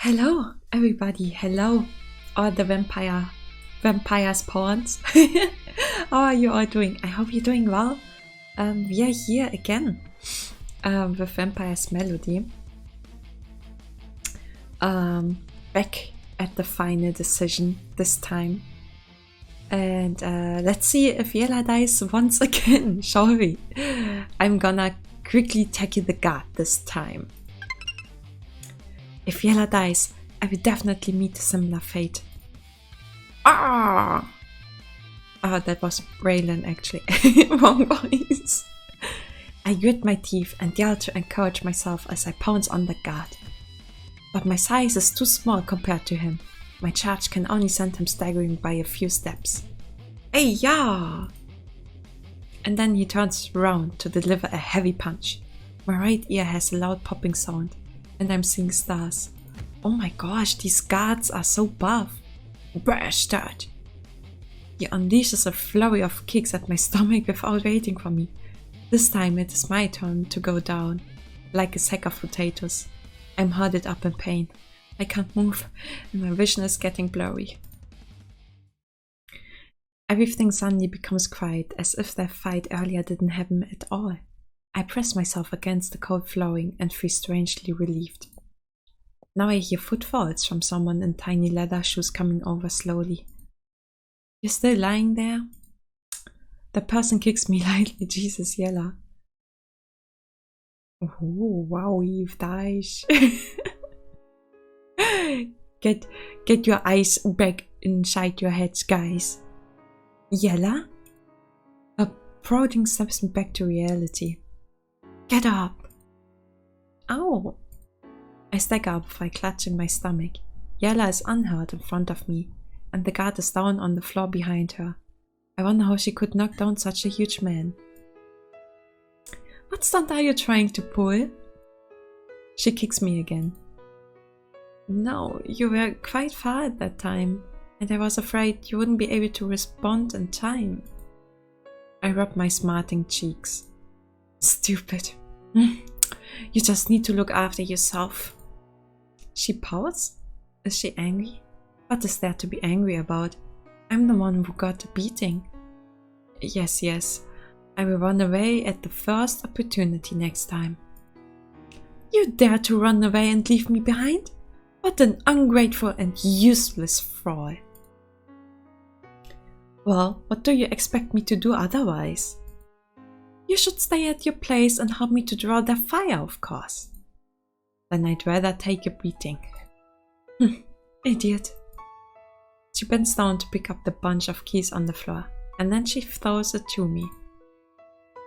Hello, everybody. Hello, all the vampires pawns. How are you all doing? I hope you're doing well. We are here again with Vampire's Melody. Back at the final decision this time. And let's see if Yella dies once again, shall we? I'm gonna quickly tackle the guard this time. If Yella dies, I will definitely meet a similar fate. Ah! Oh, that was Raylan actually. Wrong voice. I grit my teeth and yell to encourage myself as I pounce on the guard. But my size is too small compared to him. My charge can only send him staggering by a few steps. Hey, yeah! And then he turns around to deliver a heavy punch. My right ear has a loud popping sound, and I'm seeing stars. Oh my gosh, these guards are so buff. Bastard! He unleashes a flurry of kicks at my stomach without waiting for me. This time it is my turn to go down, like a sack of potatoes. I'm huddled up in pain. I can't move, and my vision is getting blurry. Everything suddenly becomes quiet, as if that fight earlier didn't happen at all. I press myself against the cold flooring and feel strangely relieved. Now I hear footfalls from someone in tiny leather shoes coming over slowly. You're still lying there? The person kicks me lightly. Jesus, Yella. Oh, wow, you've died. Get your eyes back inside your heads, guys. Yella? Prodding snaps me back to reality. Get up! Ow! I stagger up by clutching my stomach. Yella is unhurt in front of me, and the guard is down on the floor behind her. I wonder how she could knock down such a huge man. What stunt are you trying to pull? She kicks me again. No, you were quite far at that time, and I was afraid you wouldn't be able to respond in time. I rub my smarting cheeks. Stupid. You just need to look after yourself. She pouts? Is she angry? What is there to be angry about? I'm the one who got a beating. Yes. I will run away at the first opportunity next time. You dare to run away and leave me behind? What an ungrateful and useless fraud. Well, what do you expect me to do otherwise? You should stay at your place and help me to draw the fire, of course. Then I'd rather take a beating. Idiot. She bends down to pick up the bunch of keys on the floor, and then she throws it to me.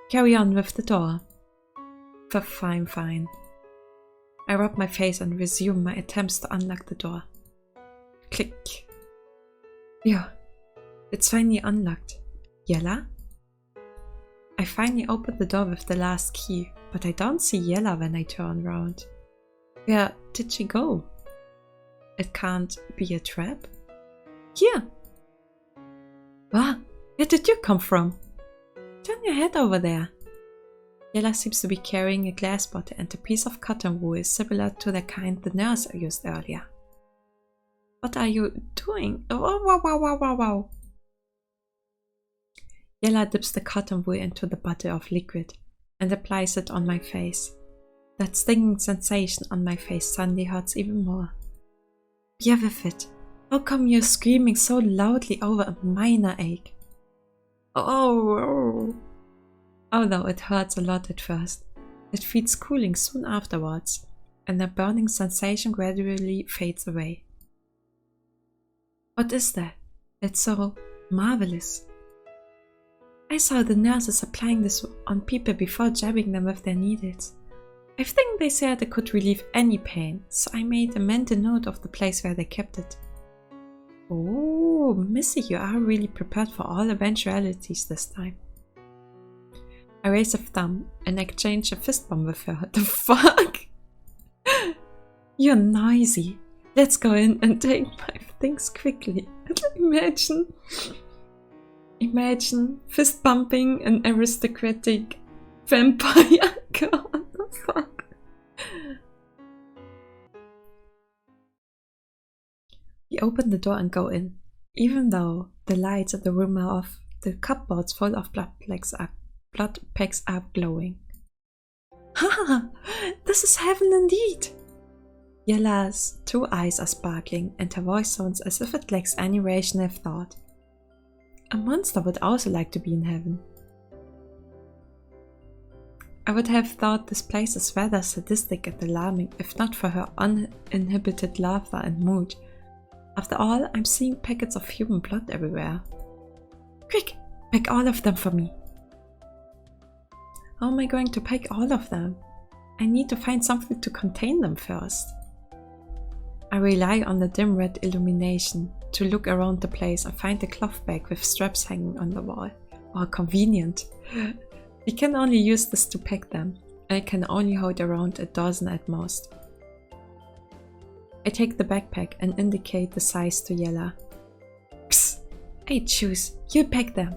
Carry on with the door. Fine. I rub my face and resume my attempts to unlock the door. Click. Yeah, it's finally unlocked. Yella? I finally open the door with the last key, but I don't see Yella when I turn around. Where did she go? It can't be a trap? Here! Ah, where did you come from? Turn your head over there. Yella seems to be carrying a glass bottle, and a piece of cotton wool is similar to the kind the nurse used earlier. What are you doing? Oh, wow. Yella dips the cotton wool into the bottle of liquid and applies it on my face. That stinging sensation on my face suddenly hurts even more. Bear with it. How come you're screaming so loudly over a minor ache? Oh, although it hurts a lot at first, it feels cooling soon afterwards, and the burning sensation gradually fades away. What is that? It's so marvelous. I saw the nurses applying this on people before jabbing them with their needles. I think they said it could relieve any pain, so I made a mental note of the place where they kept it. Oh, Missy, you are really prepared for all eventualities this time. I raise a thumb and exchange a fist bump with her. The fuck? You're noisy. Let's go in and take my things quickly. Imagine fist bumping an aristocratic vampire. God, what the fuck? We open the door and go in. Even though the lights in the room are off, the cupboards full of blood packs are glowing. Haha! This is heaven indeed! Yella's 2 eyes are sparkling and her voice sounds as if it lacks any rational thought. A monster would also like to be in heaven. I would have thought this place is rather sadistic and alarming if not for her uninhibited laughter and mood. After all, I'm seeing packets of human blood everywhere. Quick! Pack all of them for me! How am I going to pack all of them? I need to find something to contain them first. I rely on the dim red illumination to look around the place and find a cloth bag with straps hanging on the wall. Oh, convenient! We can only use this to pack them, and I can only hold around a dozen at most. I take the backpack and indicate the size to Yella. Psst! I choose, you pack them!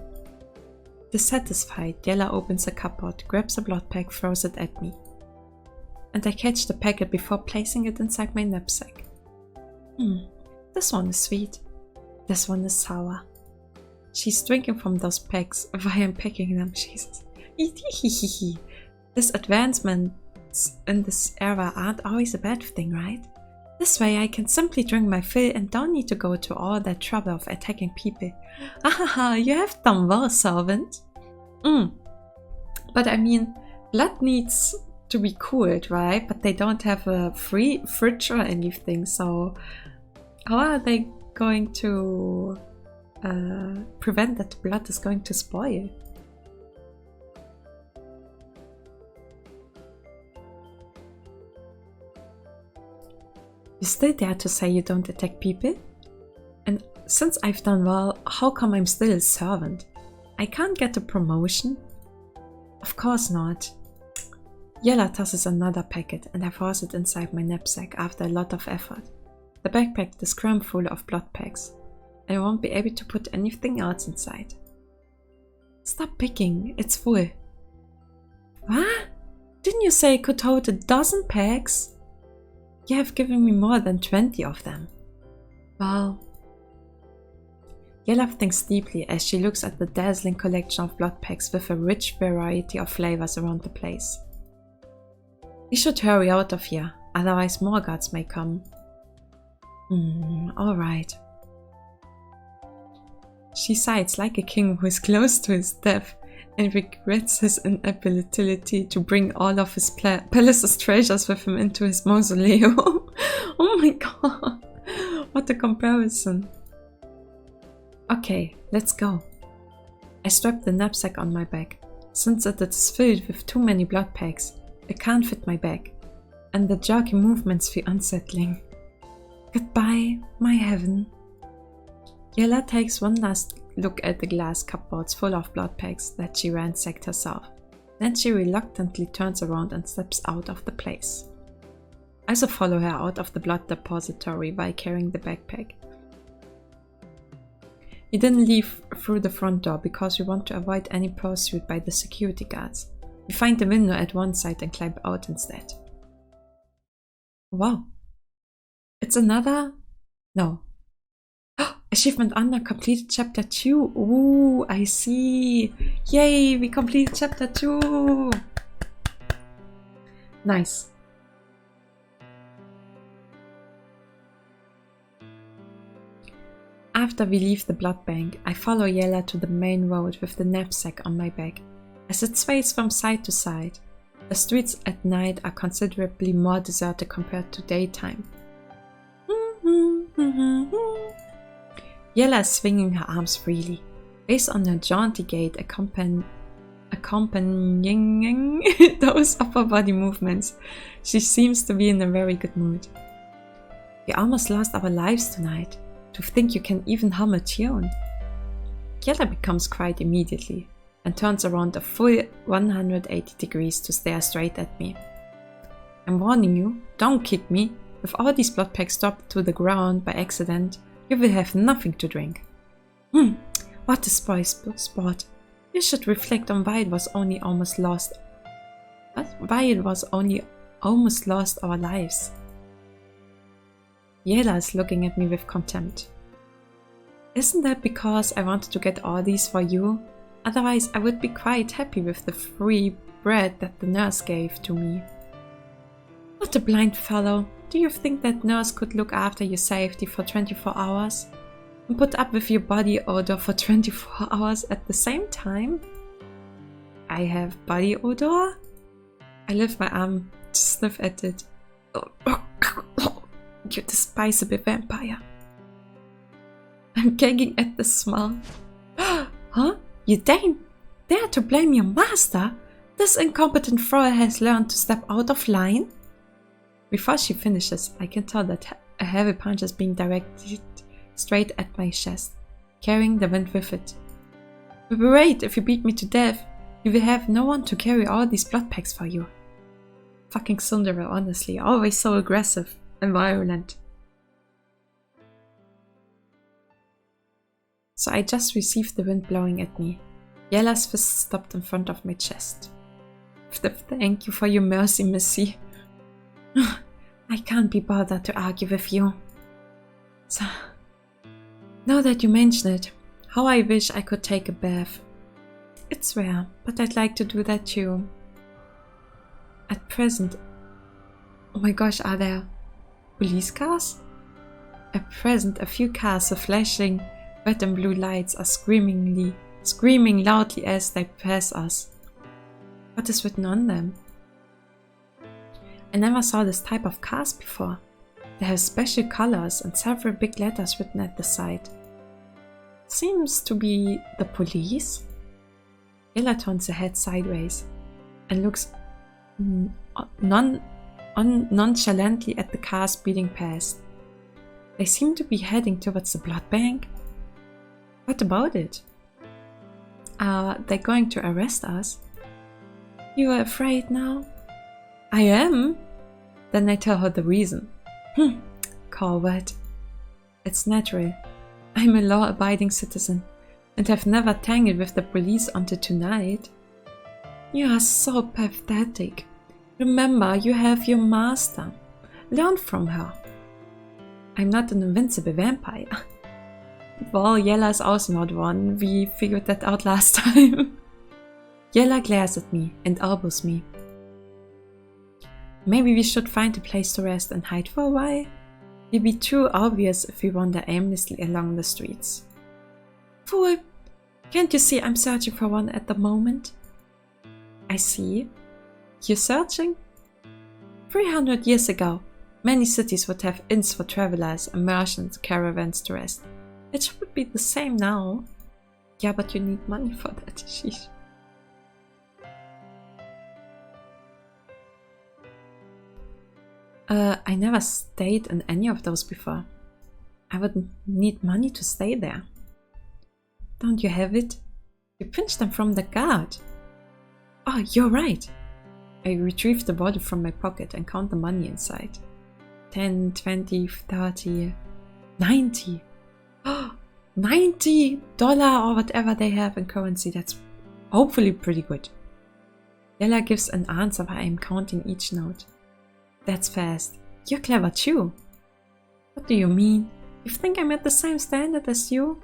Dissatisfied, Yella opens a cupboard, grabs a blood pack, throws it at me. And I catch the packet before placing it inside my knapsack. This one is sweet. This one is sour. She's drinking from those packs while I'm packing them, Jesus. These advancements in this era aren't always a bad thing, right? This way I can simply drink my fill and don't need to go to all that trouble of attacking people. Ahaha, you have done well, servant. But I mean, blood needs to be cooled, right? But they don't have a free fridge or anything, so how are they going to prevent that blood is going to spoil? You still dare to say you don't attack people? And since I've done well, how come I'm still a servant? I can't get a promotion? Of course not. Yella tosses another packet and I force it inside my knapsack after a lot of effort. The backpack is crammed full of blood packs, and I won't be able to put anything else inside. Stop picking, it's full. What? Didn't you say I could hold a dozen packs? You have given me more than 20 of them. Well... Yella thinks deeply as she looks at the dazzling collection of blood packs with a rich variety of flavors around the place. We should hurry out of here, otherwise more guards may come. Alright. She sighs like a king who is close to his death and regrets his inability to bring all of his palace's treasures with him into his mausoleum. Oh my god, what a comparison. Okay, let's go. I strap the knapsack on my back. Since it is filled with too many blood packs, it can't fit my bag, and the jerky movements feel unsettling. Goodbye, my heaven. Yella takes one last look at the glass cupboards full of blood packs that she ransacked herself. Then she reluctantly turns around and steps out of the place. I also follow her out of the blood depository while carrying the backpack. We didn't leave through the front door because we want to avoid any pursuit by the security guards. We find the window at one side and climb out instead. Wow. It's another... No. Achievement under completed chapter 2. Ooh, I see. Yay, we completed chapter 2. Nice. After we leave the blood bank, I follow Yella to the main road with the knapsack on my back. As it sways from side to side, the streets at night are considerably more deserted compared to daytime. Yella is swinging her arms freely, based on her jaunty gait accompanying those upper body movements. She seems to be in a very good mood. We almost lost our lives tonight. To think you can even hum a tune. Yella becomes quiet immediately and turns around a full 180 degrees to stare straight at me. I'm warning you, don't kick me. If all these blood packs drop to the ground by accident, you will have nothing to drink. What a spoil sport. You should reflect on why it was only almost lost. Why it was only almost lost our lives. Yela is looking at me with contempt. Isn't that because I wanted to get all these for you? Otherwise, I would be quite happy with the free bread that the nurse gave to me. What a blind fellow. Do you think that nurse could look after your safety for 24 hours? And put up with your body odor for 24 hours at the same time? I have body odor? I lift my arm to sniff at it. You despicable vampire. I'm gagging at the smell. Huh? You dare to blame your master? This incompetent fraud has learned to step out of line? Before she finishes, I can tell that a heavy punch is being directed straight at my chest, carrying the wind with it. But wait, if you beat me to death, you will have no one to carry all these blood packs for you. Fucking Sundara, honestly, always so aggressive and violent. So I just received the wind blowing at me. Yela's fist stopped in front of my chest. Thank you for your mercy, Missy. I can't be bothered to argue with you. So, now that you mention it, how I wish I could take a bath. It's rare, but I'd like to do that too. At present... Oh my gosh, are there police cars? At present, a few cars with flashing red and blue lights are screaming loudly as they pass us. What is written on them? I never saw this type of cars before. They have special colors and several big letters written at the side. Seems to be the police. Yela turns her head sideways and looks nonchalantly at the cars speeding past. They seem to be heading towards the blood bank. What about it? Are they going to arrest us? You are afraid now? I am? Then I tell her the reason. Coward. It's natural. I'm a law-abiding citizen and have never tangled with the police until tonight. You are so pathetic. Remember, you have your master. Learn from her. I'm not an invincible vampire. Well, Yela is also not one. We figured that out last time. Yela glares at me and elbows me. Maybe we should find a place to rest and hide for a while? It'd be too obvious if we wander aimlessly along the streets. Fool! Can't you see I'm searching for one at the moment? I see. You're searching? 300 years ago, many cities would have inns for travelers and merchant caravans to rest. It should be the same now. Yeah, but you need money for that. Sheesh. I never stayed in any of those before. I would need money to stay there. Don't you have it? You pinched them from the guard. Oh, you're right. I retrieve the wallet from my pocket and count the money inside. 10, 20, 30, 90. Oh, $90 or whatever they have in currency. That's hopefully pretty good. Yela gives an answer while I'm counting each note. That's fast. You're clever too. What do you mean? You think I'm at the same standard as you?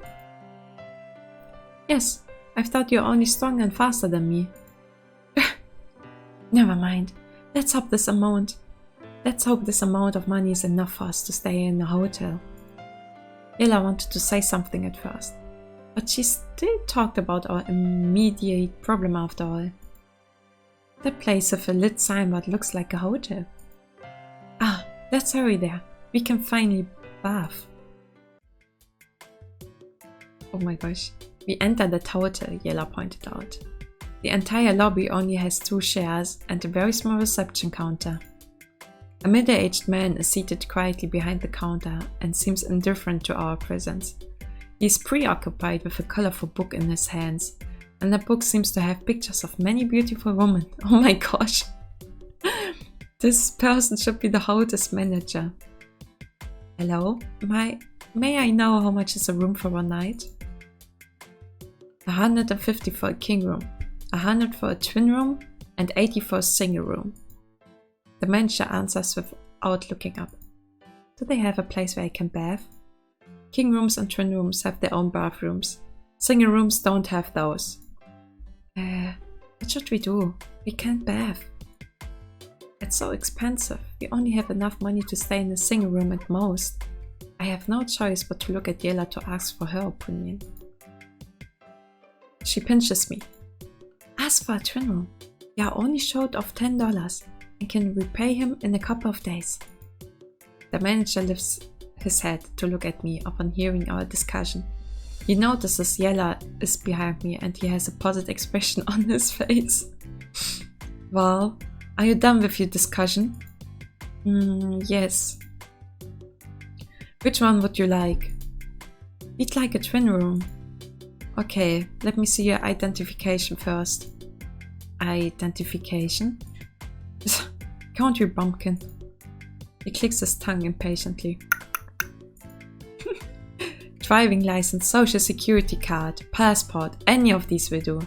Yes, I thought you're only stronger and faster than me. Never mind. Let's hope this amount of money is enough for us to stay in a hotel. Yela wanted to say something at first, but she still talked about our immediate problem after all. That place with a lit signboard looks like a hotel. Ah, let's hurry there. We can finally bath. Oh my gosh. We enter the hotel, Yela pointed out. The entire lobby only has 2 chairs and a very small reception counter. A middle-aged man is seated quietly behind the counter and seems indifferent to our presence. He is preoccupied with a colorful book in his hands, and the book seems to have pictures of many beautiful women. Oh my gosh! This person should be the hotel's manager. Hello? May I know how much is a room for one night? 150 for a king room, 100 for a twin room, and 80 for a single room. The manager answers without looking up. Do they have a place where I can bath? King rooms and twin rooms have their own bathrooms. Single rooms don't have those. What should we do? We can't bath. It's so expensive. We only have enough money to stay in a single room at most. I have no choice but to look at Yella to ask for her opinion. She pinches me. Ask for a twin room. You are only short of $10 and can repay him in a couple of days. The manager lifts his head to look at me upon hearing our discussion. He notices Yella is behind me and he has a puzzled expression on his face. Well, are you done with your discussion? Yes. Which one would you like? We'd like a twin room. Okay, let me see your identification first. Identification? Count your bumpkin. He clicks his tongue impatiently. Driving license, social security card, passport, any of these will do.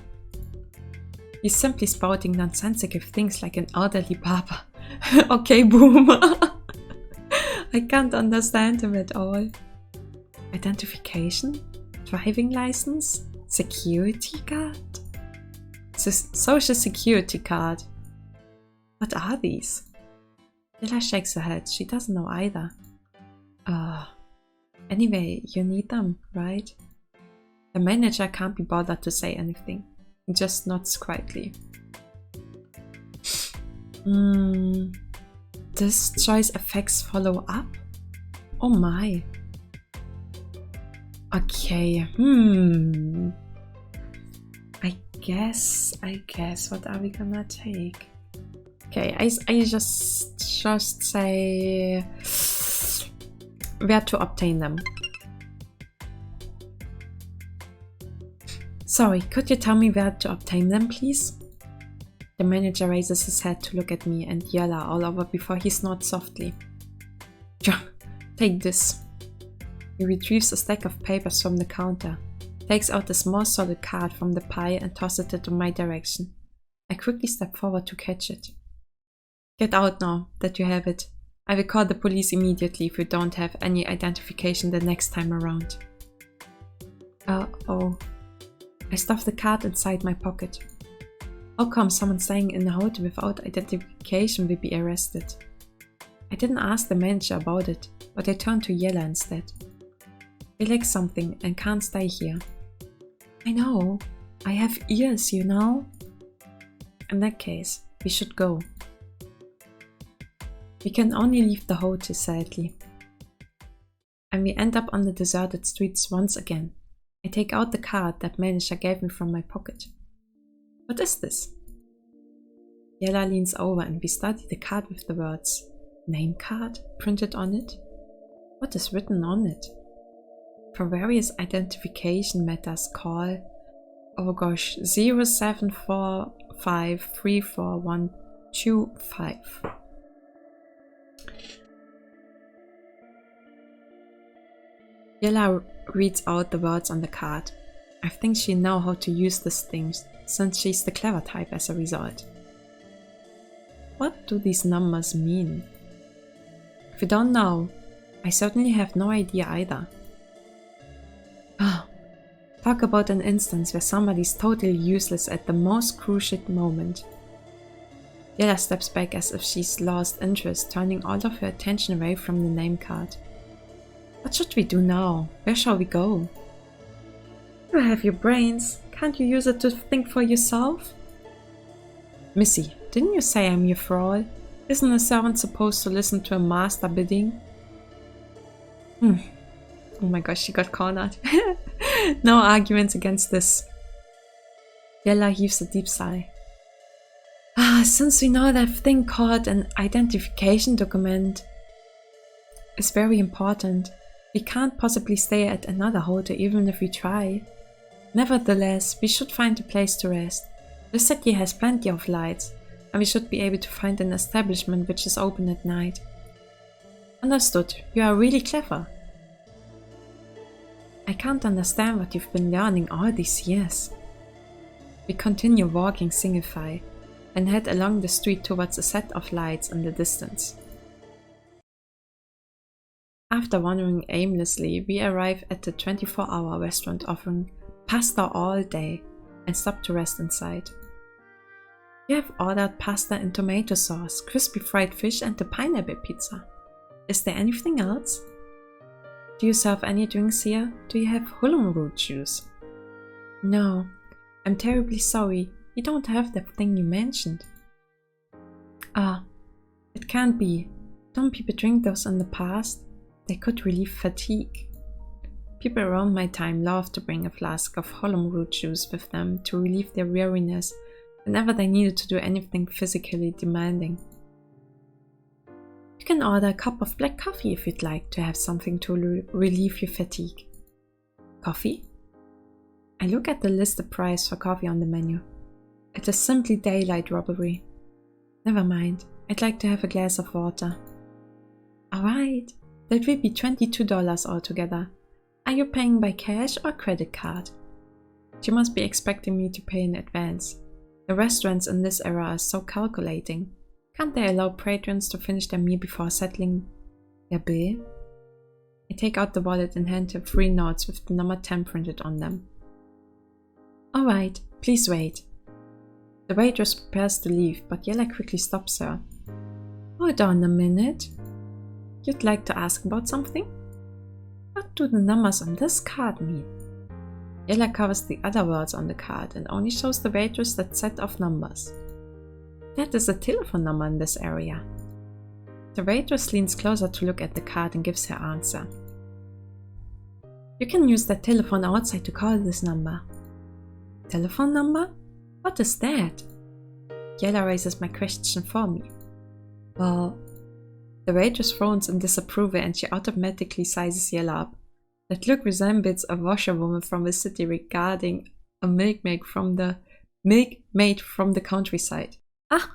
He's simply spouting nonsensical things like an elderly barber. Okay, boomer. I can't understand him at all. Identification? Driving license? Security card? Social security card. What are these? Yella shakes her head. She doesn't know either. Anyway, you need them, right? The manager can't be bothered to say anything. He just nods quietly. This choice affects follow-up? Oh my. Okay, I guess, what are we gonna take? Okay, I just say where to obtain them. Sorry, could you tell me where to obtain them, please? The manager raises his head to look at me and Yella all over before he snorts softly. Take this. He retrieves a stack of papers from the counter, takes out a small solid card from the pile and tosses it in my direction. I quickly step forward to catch it. Get out now that you have it. I will call the police immediately if you don't have any identification the next time around. Oh. I stuff the card inside my pocket. How come someone staying in a hotel without identification will be arrested? I didn't ask the manager about it, but I turned to Yella instead. I lack something and can't stay here. I know. I have ears, you know? In that case, we should go. We can only leave the hotel sadly. And we end up on the deserted streets once again. I take out the card that manager gave me from my pocket. What is this? Yella leans over and we study the card with the words name card printed on it. What is written on it? For various identification matters, call, oh gosh, 0745341225. Yella reads out the words on the card. I think she knows how to use these things, since she's the clever type as a result. What do these numbers mean? If you don't know, I certainly have no idea either. Talk about an instance where somebody's totally useless at the most crucial moment. Yella steps back as if she's lost interest, turning all of her attention away from the name card. What should we do now? Where shall we go? You have your brains. Can't you use it to think for yourself? Missy, didn't you say I'm your thrall? Isn't a servant supposed to listen to a master bidding? Oh my gosh, she got cornered. No arguments against this. Yella heaves a deep sigh. Since we know that thing called an identification document is very important, we can't possibly stay at another hotel even if we try. Nevertheless, we should find a place to rest. This city has plenty of lights, and we should be able to find an establishment which is open at night. Understood. You are really clever. I can't understand what you've been learning all these years. We continue walking single file and head along the street towards a set of lights in the distance. After wandering aimlessly, we arrive at the 24-hour restaurant offering pasta all day and stop to rest inside. You have ordered pasta and tomato sauce, crispy fried fish and the pineapple pizza. Is there anything else? Do you serve any drinks here? Do you have root juice? No, I'm terribly sorry. We don't have that thing you mentioned. Ah, it can't be. Don't people drink those in the past? They could relieve fatigue. People around my time love to bring a flask of root juice with them to relieve their weariness whenever they needed to do anything physically demanding. You can order a cup of black coffee if you'd like to have something to relieve your fatigue. Coffee? I look at the listed price for coffee on the menu. It is simply daylight robbery. Never mind, I'd like to have a glass of water. Alright, that will be $22 altogether. Are you paying by cash or credit card? You must be expecting me to pay in advance. The restaurants in this era are so calculating. Can't they allow patrons to finish their meal before settling their bill? I take out the wallet and hand her 3 notes with the number 10 printed on them. Alright, please wait. The waitress prepares to leave, but Yella quickly stops her. Hold on a minute. You'd like to ask about something? What do the numbers on this card mean? Yella covers the other words on the card and only shows the waitress that set of numbers. That is a telephone number in this area. The waitress leans closer to look at the card and gives her answer. You can use that telephone outside to call this number. Telephone number? What is that? Yella raises my question for me. Well, the waitress frowns in disapproval and she automatically sizes Yella up. That look resembles a washerwoman from the city regarding a milkmaid from the countryside. Ah!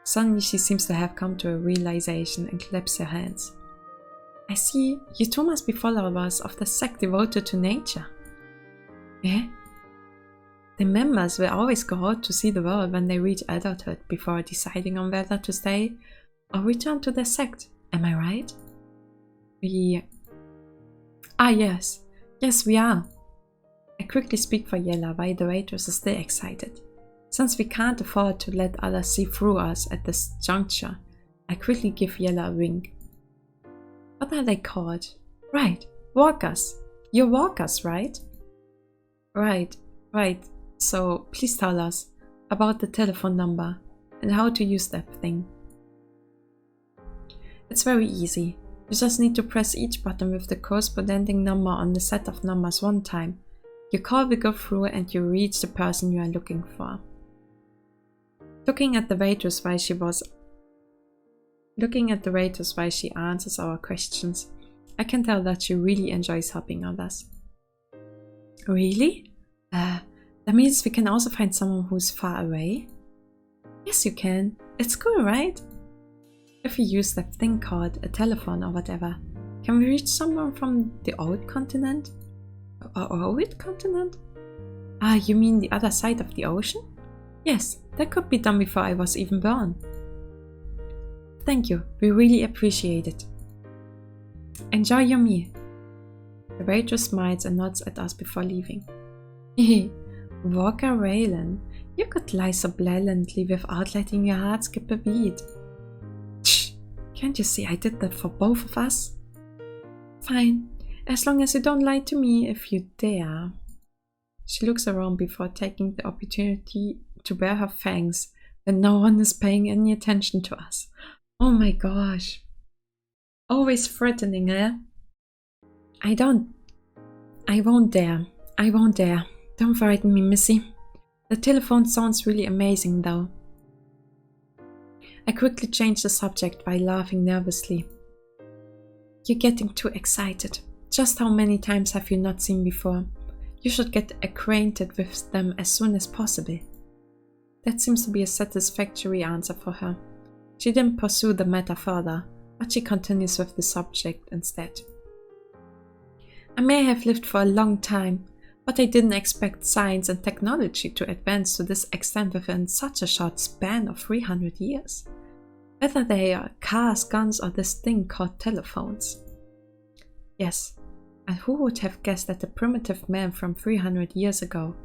Suddenly she seems to have come to a realization and claps her hands. I see, you two must be followers of the sect devoted to nature. Eh? The members will always go out to see the world when they reach adulthood before deciding on whether to stay or return to their sect. Am I right? Yes. Yes, we are. I quickly speak for Yella while the waitress is still excited. Since we can't afford to let others see through us at this juncture, I quickly give Yella a wink. What are they called? Right, walkers. You're walkers, right? Right. So please tell us about the telephone number and how to use that thing. It's very easy. You just need to press each button with the corresponding number on the set of numbers one time. Your call will go through and you reach the person you are looking for. Looking at the waitress while she answers our questions, I can tell that she really enjoys helping others. Really? That means we can also find someone who's far away? Yes, you can. It's cool, right? If we use that thing called a telephone or whatever, can we reach someone from the old continent? Old continent? Ah, you mean the other side of the ocean? Yes, that could be done before I was even born. Thank you, we really appreciate it. Enjoy your meal. The waitress smiles and nods at us before leaving. Walker Raylan, you could lie so blatantly without letting your heart skip a beat. Shh, can't you see I did that for both of us? Fine, as long as you don't lie to me if you dare. She looks around before taking the opportunity to bare her fangs when no one is paying any attention to us. Oh my gosh. Always threatening, eh? I won't dare. Don't frighten me, Missy. The telephone sounds really amazing though. I quickly change the subject by laughing nervously. You're getting too excited. Just how many times have you not seen before? You should get acquainted with them as soon as possible. That seems to be a satisfactory answer for her. She didn't pursue the matter further, but she continues with the subject instead. I may have lived for a long time, but I didn't expect science and technology to advance to this extent within such a short span of 300 years. Whether they are cars, guns, or this thing called telephones. Yes, and who would have guessed that the primitive man from 300 years ago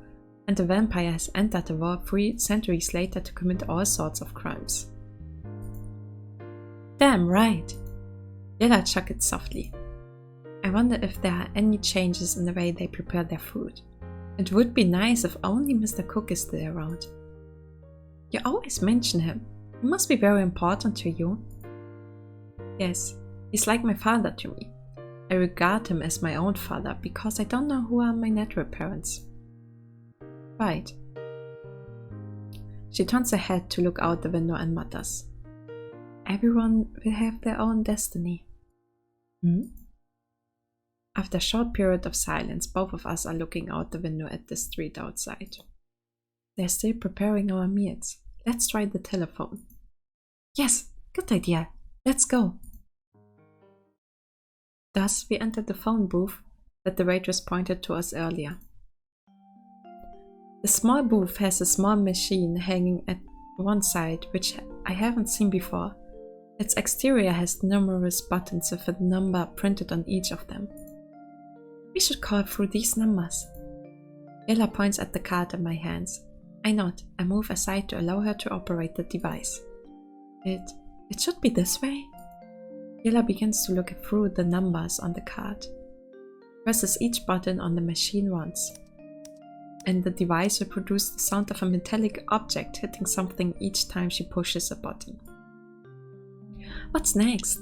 and the vampires entered the war 3 centuries later to commit all sorts of crimes? Damn right! Yella chuckled softly. I wonder if there are any changes in the way they prepare their food. It would be nice if only Mr. Cook is still around. You always mention him. He must be very important to you. Yes, he's like my father to me. I regard him as my own father because I don't know who are my natural parents. Right. She turns her head to look out the window and mutters. Everyone will have their own destiny. After a short period of silence, both of us are looking out the window at the street outside. They're still preparing our meals. Let's try the telephone. Yes, good idea. Let's go. Thus, we entered the phone booth that the waitress pointed to us earlier. The small booth has a small machine hanging at one side, which I haven't seen before. Its exterior has numerous buttons with a number printed on each of them. We should call through these numbers. Ella points at the card in my hands. I nod and move aside to allow her to operate the device. It should be this way. Ella begins to look through the numbers on the card. Presses each button on the machine once, and the device will produce the sound of a metallic object hitting something each time she pushes a button. What's next?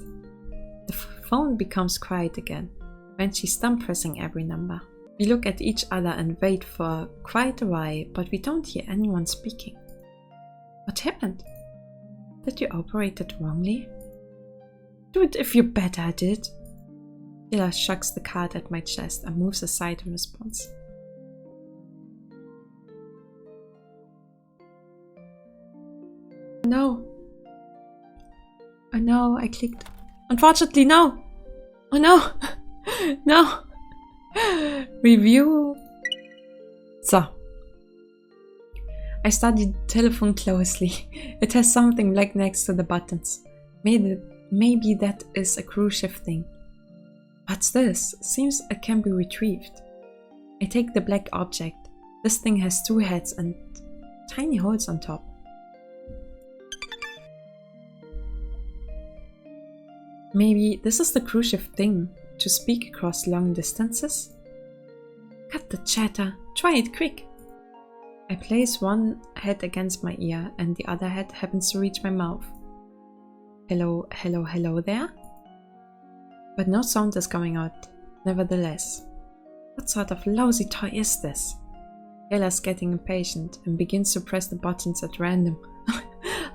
The phone becomes quiet again when she's done pressing every number. We look at each other and wait for quite a while, but we don't hear anyone speaking. What happened? Did you operate it wrongly? Do it if you're better at it. Ella shrugs the card at my chest and moves aside in response. No. Oh no, I clicked. Unfortunately, no! Oh no! No! Review. So. I studied the telephone closely. It has something black next to the buttons. Maybe that is a cruise ship thing. What's this? Seems it can be retrieved. I take the black object. This thing has 2 heads and tiny holes on top. Maybe this is the cruise ship thing, to speak across long distances? Cut the chatter, try it quick! I place one head against my ear and the other head happens to reach my mouth. Hello, hello, hello there? But no sound is coming out, nevertheless. What sort of lousy toy is this? Ella's getting impatient and begins to press the buttons at random.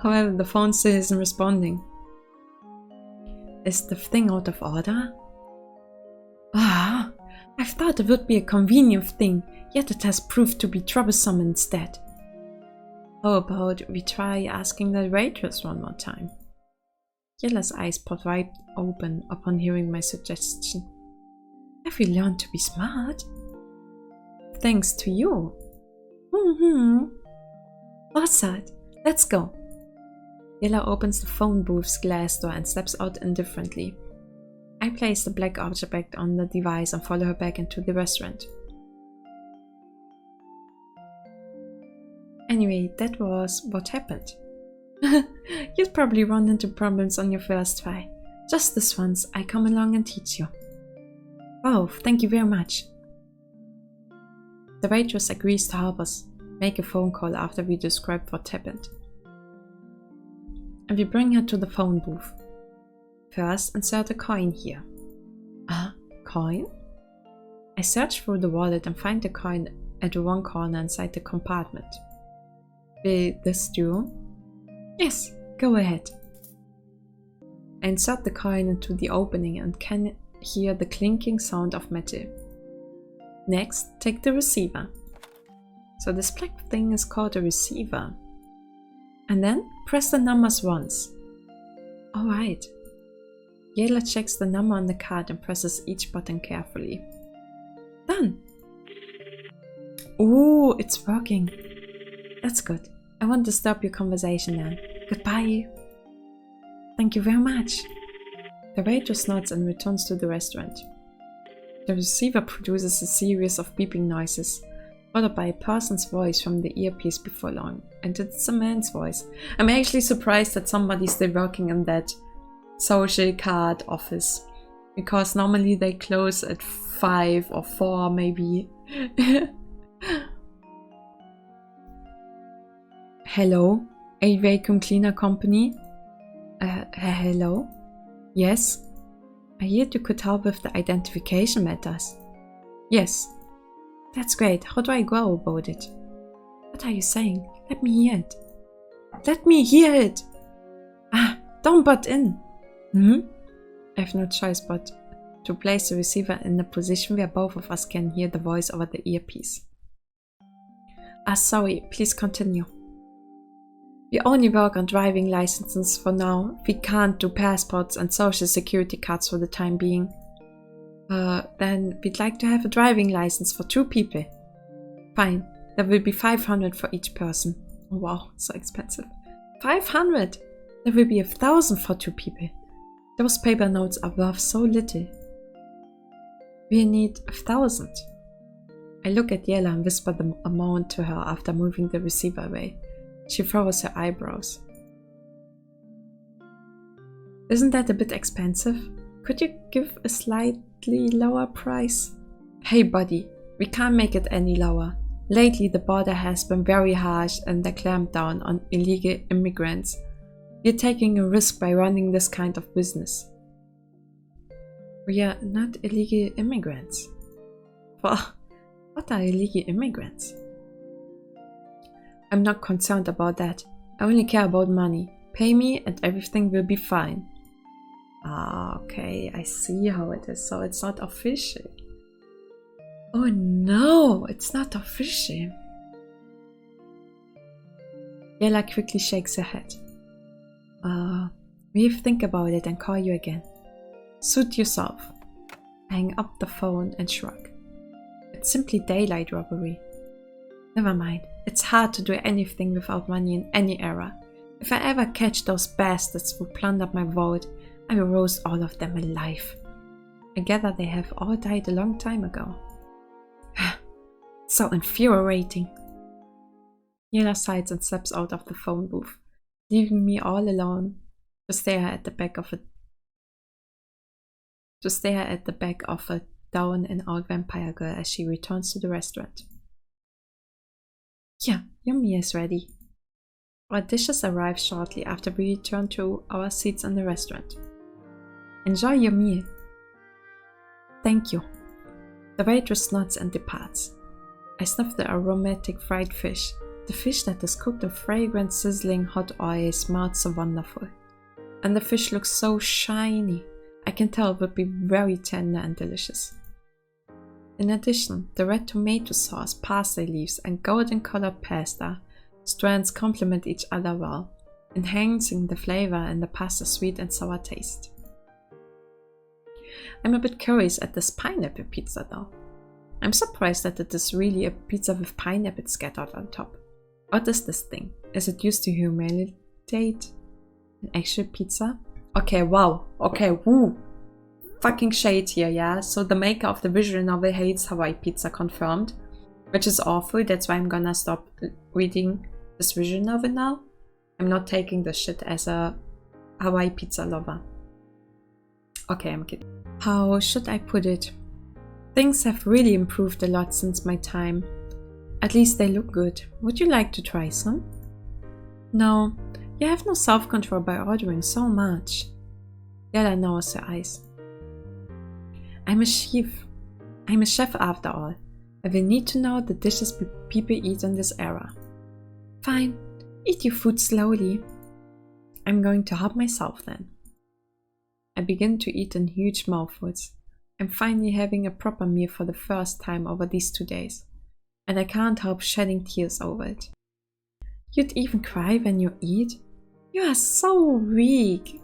However, the phone still isn't responding. Is the thing out of order? Ah, I thought it would be a convenient thing, yet it has proved to be troublesome instead. How about we try asking the waitress one more time? Yella's eyes pop wide open upon hearing my suggestion. Have you learned to be smart? Thanks to you. What's that? Let's go. Yella opens the phone booth's glass door and steps out indifferently. I place the black object on the device and follow her back into the restaurant. Anyway, that was what happened. You'd probably run into problems on your first try. Just this once, I come along and teach you. Oh, thank you very much. The waitress agrees to help us make a phone call after we describe what happened. And we bring her to the phone booth. First, insert a coin here. Ah, coin? I search through the wallet and find the coin at one corner inside the compartment. Will this do? Yes, go ahead. I insert the coin into the opening and can hear the clinking sound of metal. Next, take the receiver. So this black thing is called a receiver. And then press the numbers once. Alright. Yella checks the number on the card and presses each button carefully. Done! Ooh, it's working. That's good. I won't disturb your conversation now. Goodbye. Thank you very much. The waitress nods and returns to the restaurant. The receiver produces a series of beeping noises, followed by a person's voice from the earpiece before long, and it's a man's voice. I'm actually surprised that somebody's still working in that social card office, because normally they close at 5 or 4 maybe. Hello, a vacuum cleaner company? Hello? Yes? I heard you could help with the identification matters. Yes. That's great. How do I go about it? What are you saying? Let me hear it. Let me hear it! Ah, don't butt in. I have no choice but to place the receiver in a position where both of us can hear the voice over the earpiece. Sorry, please continue. We only work on driving licenses for now. We can't do passports and social security cards for the time being. Then we'd like to have a driving license for 2 people. Fine, there will be 500 for each person. Oh, wow, so expensive. 500! There will be 1,000 for 2 people. Those paper notes are worth so little. We need 1,000. I look at Yella and whisper the amount to her after moving the receiver away. She furrows her eyebrows. Isn't that a bit expensive? Could you give a slightly lower price? Hey buddy, we can't make it any lower. Lately the border has been very harsh and they clamped down on illegal immigrants. We're taking a risk by running this kind of business. We are not illegal immigrants. Well, what are illegal immigrants? I'm not concerned about that. I only care about money. Pay me and everything will be fine. Ah, okay, I see how it is. So it's not official. Oh no, it's not official. Yella quickly shakes her head. We'll think about it and call you again. Suit yourself. I hang up the phone and shrug. It's simply daylight robbery. Never mind. It's hard to do anything without money in any era. If I ever catch those bastards who plundered my vault, I will roast all of them alive. I gather they have all died a long time ago. So infuriating. Yella sighs and steps out of the phone booth, leaving me all alone to stare at the back of a down and out vampire girl as she returns to the restaurant. Yeah, your meal is ready. Our dishes arrive shortly after we return to our seats in the restaurant. Enjoy your meal. Thank you. The waitress nods and departs. I sniff the aromatic fried fish. The fish that is cooked in fragrant, sizzling hot oil smells so wonderful. And the fish looks so shiny. I can tell it would be very tender and delicious. In addition, the red tomato sauce, parsley leaves, and golden-colored pasta strands complement each other well, enhancing the flavor and the pasta's sweet and sour taste. I'm a bit curious at this pineapple pizza though. I'm surprised that it is really a pizza with pineapple scattered on top. What is this thing? Is it used to humiliate an actual pizza? Okay, wow. Okay, woo. Fucking shade here, yeah? So the maker of the visual novel hates Hawaii pizza, confirmed. Which is awful, that's why I'm gonna stop reading this visual novel now. I'm not taking this shit as a Hawaii pizza lover. Okay, I'm kidding. How should I put it? Things have really improved a lot since my time. At least they look good. Would you like to try some? No, you have no self-control by ordering so much. Yella narrows her eyes. I'm a chef after all. I will need to know the dishes people eat in this era. Fine, eat your food slowly. I'm going to help myself then. I begin to eat in huge mouthfuls. I'm finally having a proper meal for the first time over these 2 days, and I can't help shedding tears over it. You'd even cry when you eat? You are so weak.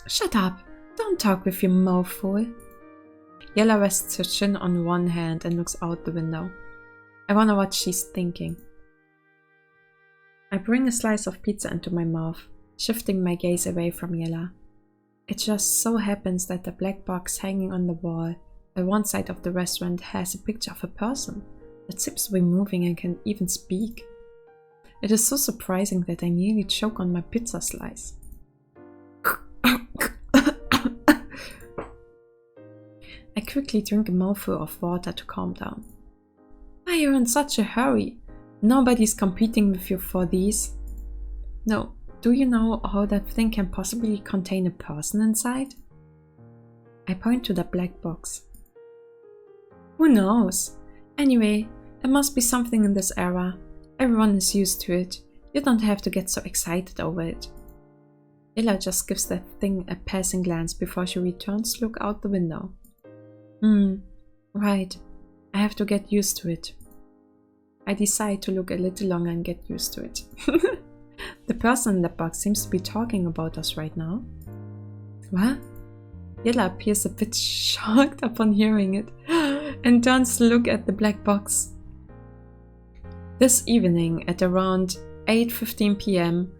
Shut up. Don't talk with your mouth full. Yella rests her chin on one hand and looks out the window. I wonder what she's thinking. I bring a slice of pizza into my mouth, shifting my gaze away from Yella. It just so happens that the black box hanging on the wall at one side of the restaurant has a picture of a person that seems to be moving and can even speak. It is so surprising that I nearly choke on my pizza slice. I quickly drink a mouthful of water to calm down. Why are you in such a hurry? Nobody's competing with you for these. No, do you know how that thing can possibly contain a person inside? I point to the black box. Who knows? Anyway, there must be something in this era. Everyone is used to it. You don't have to get so excited over it. Ella just gives that thing a passing glance before she returns to look out the window. Right. I have to get used to it. I decide to look a little longer and get used to it. The person in the box seems to be talking about us right now. What? Yella appears a bit shocked upon hearing it and turns to look at the black box. This evening at around 8:15 p.m.,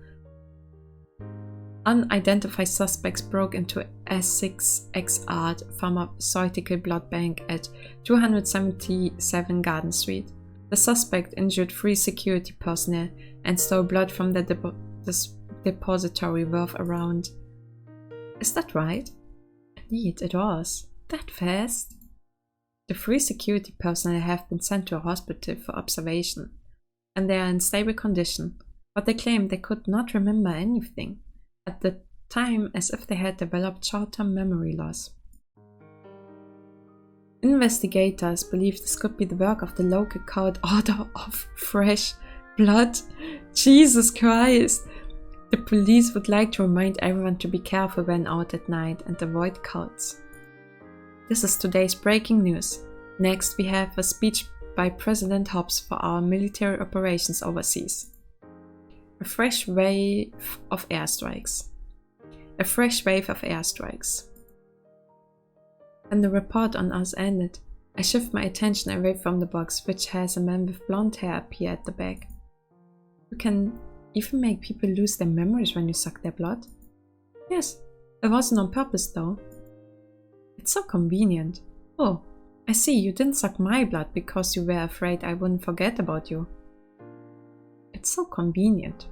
unidentified suspects broke into S6XR Pharmaceutical Blood Bank at 277 Garden Street. The suspect injured 3 security personnel and stole blood from the depository worth around. Is that right? Indeed, it was. That fast? The 3 security personnel have been sent to a hospital for observation, and they are in stable condition, but they claim they could not remember anything at the time, as if they had developed short-term memory loss. Investigators believe this could be the work of the local court order of fresh blood. Jesus Christ! The police would like to remind everyone to be careful when out at night and avoid cults. This is today's breaking news. Next, we have a speech by President Hobbs for our military operations overseas. A fresh wave of airstrikes. A fresh wave of airstrikes. When the report on us ended, I shift my attention away from the box, which has a man with blonde hair appear at the back. You can even make people lose their memories when you suck their blood. Yes, it wasn't on purpose though. It's so convenient. Oh, I see, you didn't suck my blood because you were afraid I wouldn't forget about you. It's so convenient.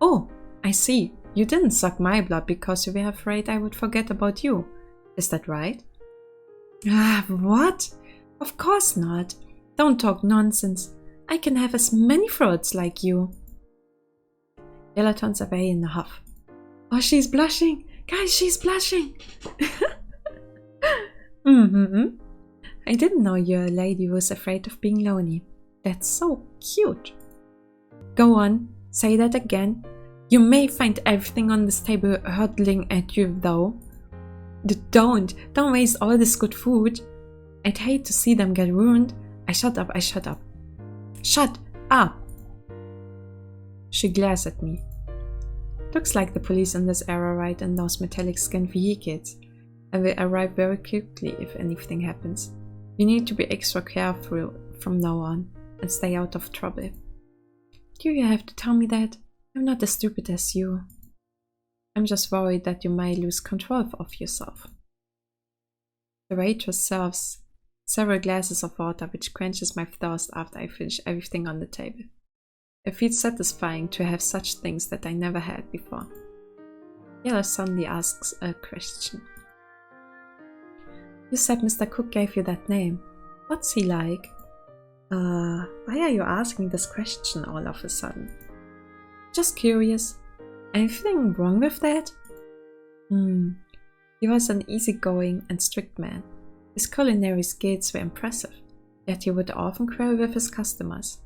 Oh, I see, you didn't suck my blood because you were afraid I would forget about you. Is that right? Ah, what? Of course not. Don't talk nonsense. I can have as many throats like you. Ella turns away in a huff. Oh, she's blushing. Guys, she's blushing. I didn't know you're a lady who was afraid of being lonely. That's so cute. Go on, say that again. You may find everything on this table hurtling at you though. Don't waste all this good food. I'd hate to see them get ruined. I shut up. Shut up! She glares at me. Looks like the police in this era ride in those metallic skinned vehicles and will arrive very quickly if anything happens. You need to be extra careful from now on and stay out of trouble. Do you have to tell me that? I'm not as stupid as you. I'm just worried that you might lose control of yourself. The waitress serves several glasses of water, which quenches my thirst after I finish everything on the table. It feels satisfying to have such things that I never had before. Yellow suddenly asks a question. You said Mr. Cook gave you that name. What's he like? Why are you asking this question all of a sudden? Just curious. Anything wrong with that? He was an easygoing and strict man. His culinary skills were impressive, yet he would often quarrel with his customers.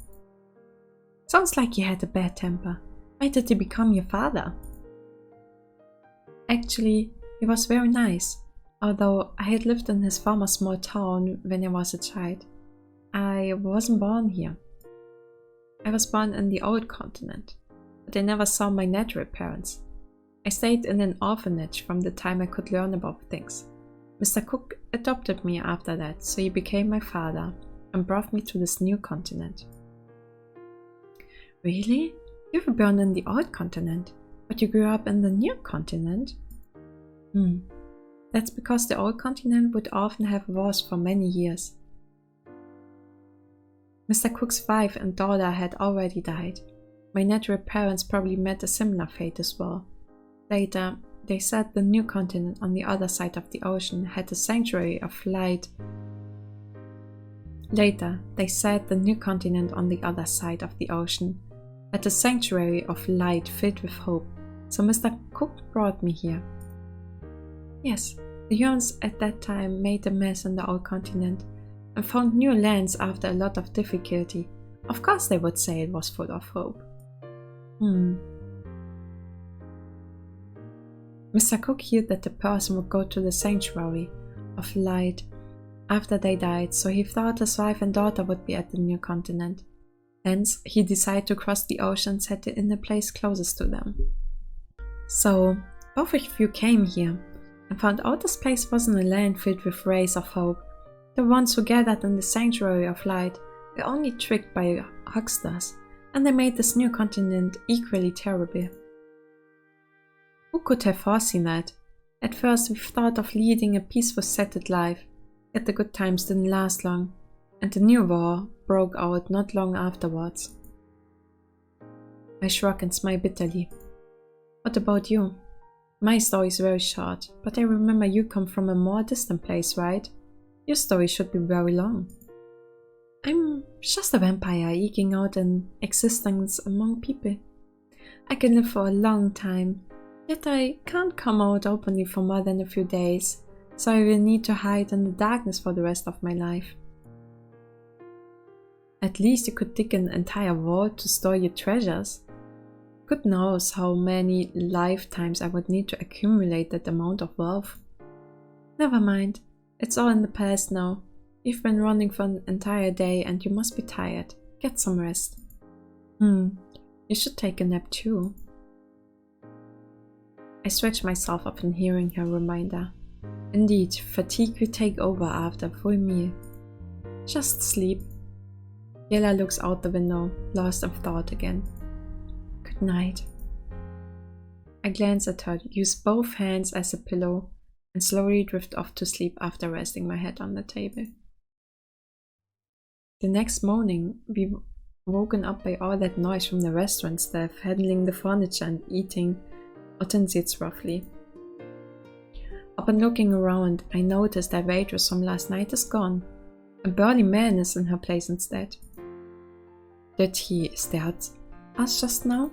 Sounds like you had a bad temper. Why did he become your father? Actually, he was very nice, although I had lived in his former small town when I was a child. I wasn't born here. I was born in the old continent, but I never saw my natural parents. I stayed in an orphanage from the time I could learn about things. Mr. Cook adopted me after that, so he became my father and brought me to this new continent. Really? You were born in the old continent, but you grew up in the new continent? That's because the old continent would often have wars for many years. Mr. Cook's wife and daughter had already died. My natural parents probably met a similar fate as well. Later, they said the new continent on the other side of the ocean had a sanctuary of light. Later, they said the new continent on the other side of the ocean had a sanctuary of light filled with hope. So Mr. Cook brought me here. Yes, the humans at that time made a mess on the old continent and found new lands after a lot of difficulty. Of course they would say it was full of hope. Mr. Cook heard that the person would go to the sanctuary of light after they died, so he thought his wife and daughter would be at the new continent. Hence, he decided to cross the ocean and settle in the place closest to them. So, both of you came here and found out this place wasn't a land filled with rays of hope. The ones who gathered in the sanctuary of light were only tricked by hucksters, and they made this new continent equally terrible. Who could have foreseen that? At first we thought of leading a peaceful settled life, yet the good times didn't last long, and the new war broke out not long afterwards. I shrug and smile bitterly. What about you? My story is very short, but I remember you come from a more distant place, right? Your story should be very long. I'm just a vampire eking out an existence among people. I can live for a long time, yet I can't come out openly for more than a few days, so I will need to hide in the darkness for the rest of my life. At least you could dig an entire vault to store your treasures. God knows how many lifetimes I would need to accumulate that amount of wealth. Never mind, it's all in the past now. You've been running for an entire day and you must be tired. Get some rest. You should take a nap too. I stretch myself up in hearing her reminder. Indeed, fatigue will take over after a full meal. Just sleep. Yella looks out the window, lost in thought again. Good night. I glance at her, use both hands as a pillow, and slowly drift off to sleep after resting my head on the table. The next morning, we woken up by all that noise from the restaurant staff handling the furniture and eating utensils roughly. Upon looking around, I noticed that waitress from last night is gone. A burly man is in her place instead. Did he stare at us just now?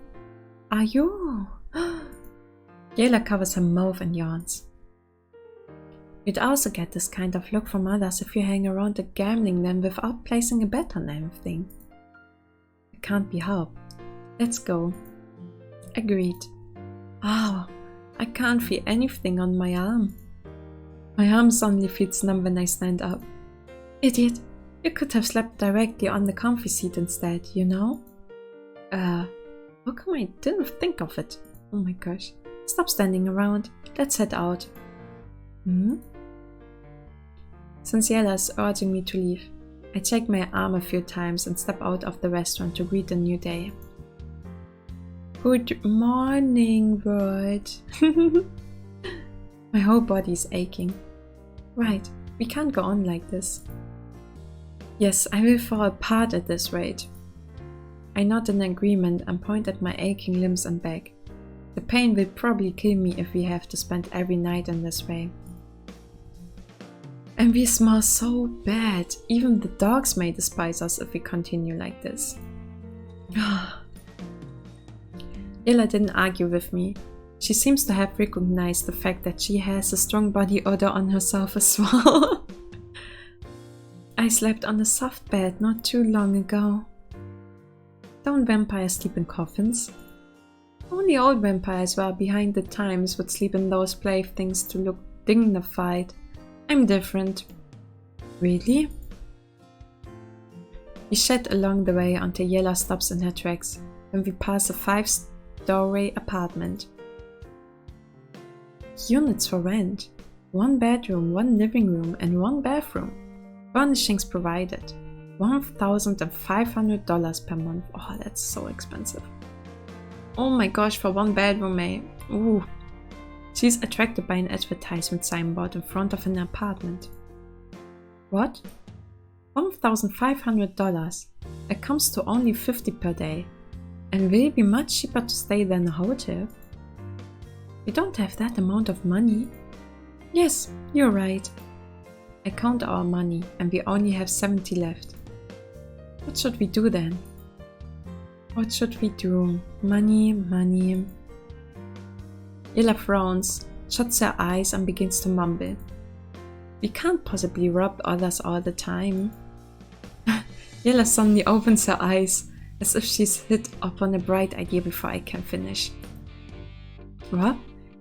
Are you? Yela covers her mouth and yawns. You'd also get this kind of look from others if you hang around a gambling den without placing a bet on anything. It can't be helped. Let's go. Agreed. Oh, I can't feel anything on my arm. My arm suddenly feels numb when I stand up. Idiot, you could have slept directly on the comfy seat instead, you know? How come I didn't think of it? Oh my gosh. Stop standing around. Let's head out. Since Yella is urging me to leave, I check my arm a few times and step out of the restaurant to greet a new day. Good morning, world. My whole body is aching. Right, we can't go on like this. Yes, I will fall apart at this rate. I nod in agreement and point at my aching limbs and back. The pain will probably kill me if we have to spend every night in this way. And we smell so bad. Even the dogs may despise us if we continue like this. Illa didn't argue with me. She seems to have recognized the fact that she has a strong body odor on herself as well. I slept on a soft bed not too long ago. Don't vampires sleep in coffins? Only old vampires were behind the times would sleep in those playthings to look dignified. I'm different. Really? We chat along the way until Yella stops in her tracks when we pass a 5-story apartment. Units for rent. 1 bedroom, 1 living room and 1 bathroom. Furnishings provided. $1,500 per month. Oh, that's so expensive. Oh my gosh, for 1 bedroom, eh? Ooh. She's attracted by an advertisement signboard in front of an apartment. What? $1,500. It comes to only $50 per day. And will be much cheaper to stay than a hotel. We don't have that amount of money. Yes, you're right. I count our money and we only have 70 left. What should we do then? What should we do? Money. Yella frowns, shuts her eyes and begins to mumble. We can't possibly rob others all the time. Yella suddenly opens her eyes, as if she's hit upon a bright idea before I can finish. What?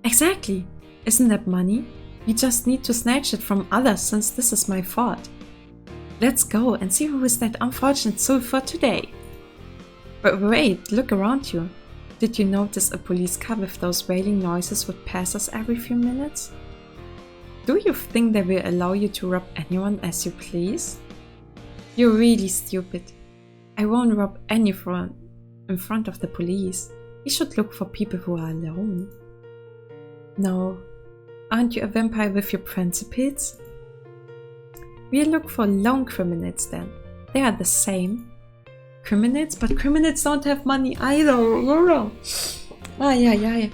Exactly! Isn't that money? We just need to snatch it from others since this is my fault. Let's go and see who is that unfortunate soul for today. But wait, look around you. Did you notice a police car with those wailing noises would pass us every few minutes? Do you think they will allow you to rob anyone as you please? You're really stupid. I won't rob anyone in front of the police. We should look for people who are alone. No. Aren't you a vampire with your principles? We'll look for lone criminals then. They are the same. Criminals? But criminals don't have money either. Ay.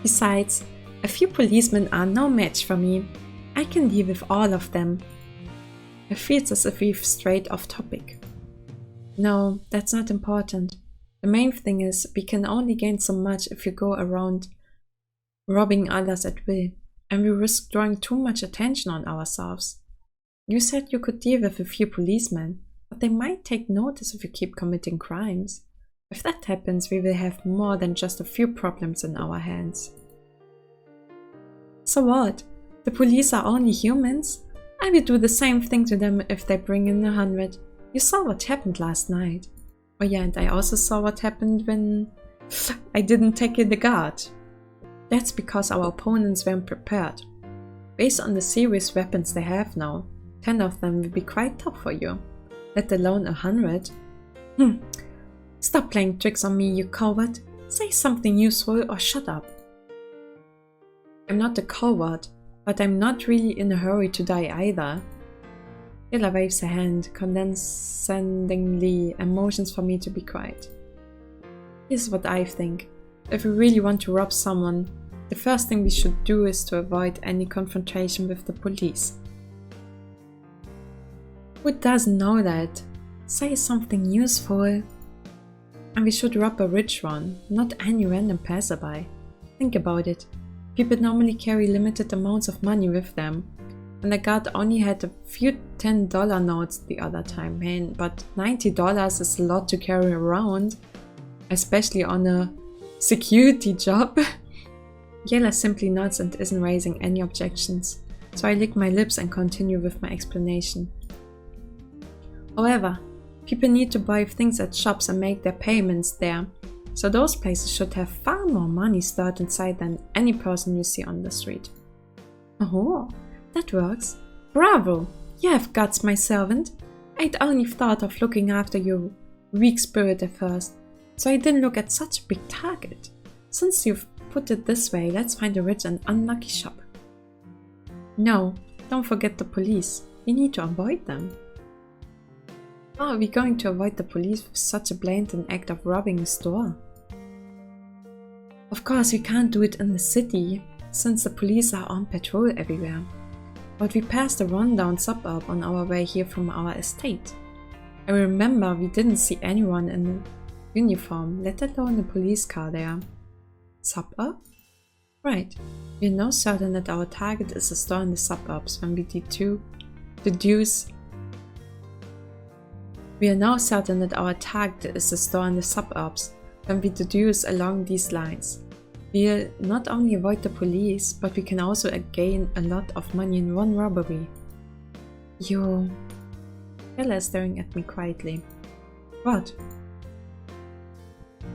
Besides, a few policemen are no match for me. I can deal with all of them. It feels as if we've strayed off topic. No, that's not important. The main thing is we can only gain so much if you go around robbing others at will, and we risk drawing too much attention on ourselves. You said you could deal with a few policemen, but they might take notice if you keep committing crimes. If that happens, we will have more than just a few problems in our hands. So what? The police are only humans? I will do the same thing to them if they bring in 100. You saw what happened last night. Oh yeah, and I also saw what happened when I didn't tackle the guard. That's because our opponents weren't prepared. Based on the serious weapons they have now, 10 of them will be quite tough for you, let alone 100. Stop playing tricks on me, you coward. Say something useful or shut up. I'm not a coward, but I'm not really in a hurry to die either. Yella waves her hand, condescendingly, and motions for me to be quiet. Here's what I think. If we really want to rob someone, the first thing we should do is to avoid any confrontation with the police. Who doesn't know that? Say something useful. And we should rob a rich one, not any random passerby. Think about it. People normally carry limited amounts of money with them. And the guard only had a few $10 notes the other time, man, but $90 is a lot to carry around, especially on a security job. Yella simply nods and isn't raising any objections, so I lick my lips and continue with my explanation. However, people need to buy things at shops and make their payments there, so those places should have far more money stored inside than any person you see on the street. Oh, that works. Bravo! You have guts, my servant. I'd only thought of looking after your weak spirit at first, so I didn't look at such a big target. Since you've put it this way, let's find a rich and unlucky shop. No, don't forget the police. We need to avoid them. How are we going to avoid the police with such a blatant act of robbing a store? Of course, we can't do it in the city, since the police are on patrol everywhere. But we passed a rundown suburb on our way here from our estate. I remember we didn't see anyone in uniform, let alone a police car there. Suburb? Right. We're now certain that our target is a store in the suburbs when we deduce. We are now certain that our target is a store in the suburbs when we deduce along these lines. We'll not only avoid the police, but we can also gain a lot of money in one robbery. You... Yella is staring at me quietly. What?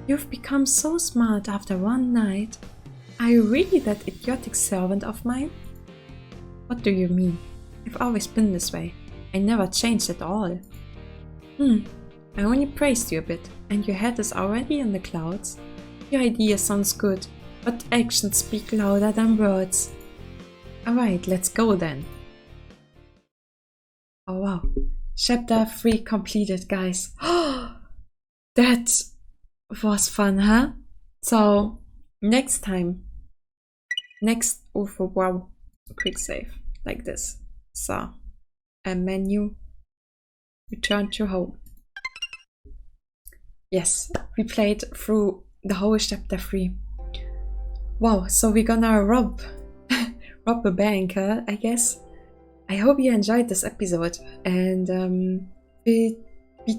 You've become so smart after one night. Are you really that idiotic servant of mine? What do you mean? I've always been this way. I never changed at all. I only praised you a bit, and your head is already in the clouds. Your idea sounds good, but actions speak louder than words. Alright, let's go then. Oh wow. Chapter 3 completed, guys. That was fun, huh? So, next time. Oh wow. Quick save. Like this. So, a menu. Return to home. Yes, we played through the whole chapter 3. Wow, so we're gonna rob a bank, huh, I guess. I hope you enjoyed this episode, and be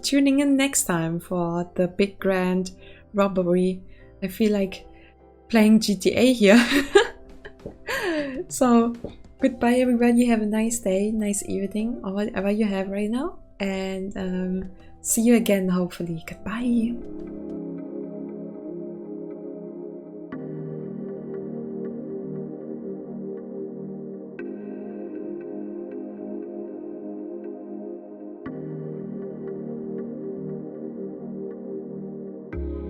tuning in next time for the big grand robbery. I feel like playing GTA here. So, goodbye everybody, have a nice day, nice evening, or whatever you have right now, and see you again hopefully. Goodbye.